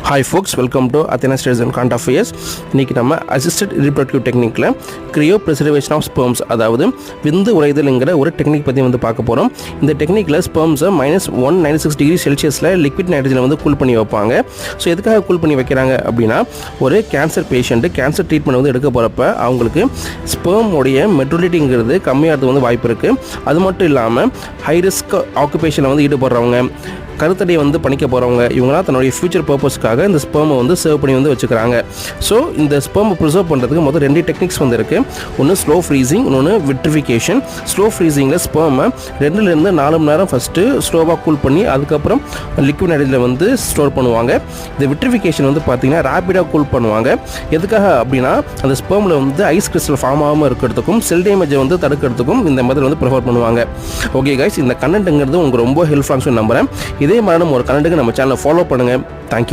Hi folks, welcome to Athena Studies and Current Affairs. இன்னைக்கு நம்ம assisted reproductive டெக்னிக்கில் cryopreservation of sperms, அதாவது விந்து உறைதல்ங்கிற ஒரு டெக்னிக் பற்றி பார்க்க போகிறோம். இந்த டெக்னிக்கில் ஸ்பெர்ம்ஸை -196 டிகிரி செல்சியஸில் லிக்விட் நைட்ரஜனை கூல் பண்ணி வைப்பாங்க. ஸோ எதுக்காக கூல் பண்ணி வைக்கிறாங்க அப்படின்னா, ஒரு கேன்சர் பேஷண்ட்டு கேன்சர் ட்ரீட்மெண்ட் எடுக்க போகிறப்ப அவங்களுக்கு ஸ்பெர்மோடைய மெட்டூரிட்டிங்கிறது கம்மியாகிறது வாய்ப்பு இருக்குது. அது மட்டும் இல்லாமல் ஹை ரிஸ்க் ஆக்குபேஷனில் ஈடுபடுறவங்க, கருத்தடை பண்ணிக்க போகிறவங்க, இவங்களாம் தன்னுடைய ஃபியூச்சர் பர்பஸ்க்காக இந்த ஸ்பெர்மை சேவ் பண்ணி வச்சுக்கிறாங்க. ஸோ இந்த ஸ்பெர்மை ப்ரிசர்வ் பண்ணுறதுக்கு முதல் 2 டெக்னிக்ஸ் இருக்குது. ஒன்று ஸ்லோ ஃப்ரீசிங், இன்னொன்று விட்ரிஃபிகேஷன். ஸ்லோ ஃப்ரீசிங்கில் ஸ்பெர்மை 2லேருந்து 4 மணி நேரம் ஃபஸ்ட்டு ஸ்லோவாக கூல் பண்ணி அதுக்கப்புறம் லிக்விட் நைட்ரஜனில் ஸ்டோர் பண்ணுவாங்க. இந்த விட்ரிஃபிகேஷன் பார்த்தீங்கன்னா ரேப்பிடாக கூல் பண்ணுவாங்க. எதுக்காக அப்படின்னா, அந்த ஸ்பெர்மில் ஐஸ் கிறிஸ்டல் ஃபார்ம் ஆகாமல் இருக்கிறதுக்கும் செல் டேமேஜை தடுக்கிறதுக்கும் இந்த மெத்தட் ப்ரிஃபர் பண்ணுவாங்க. ஓகே கைஸ், இந்த கண்டென்ட்டுங்கிறது உங்களுக்கு ரொம்ப ஹெல்ப்ஃபுல்லாக நம்புகிறேன். இதே மாதிரி ஒரு கண்டென்ட்டுக்கு நம்ம சேனலை ஃபாலோ பண்ணுங்கள். தேங்க்யூ.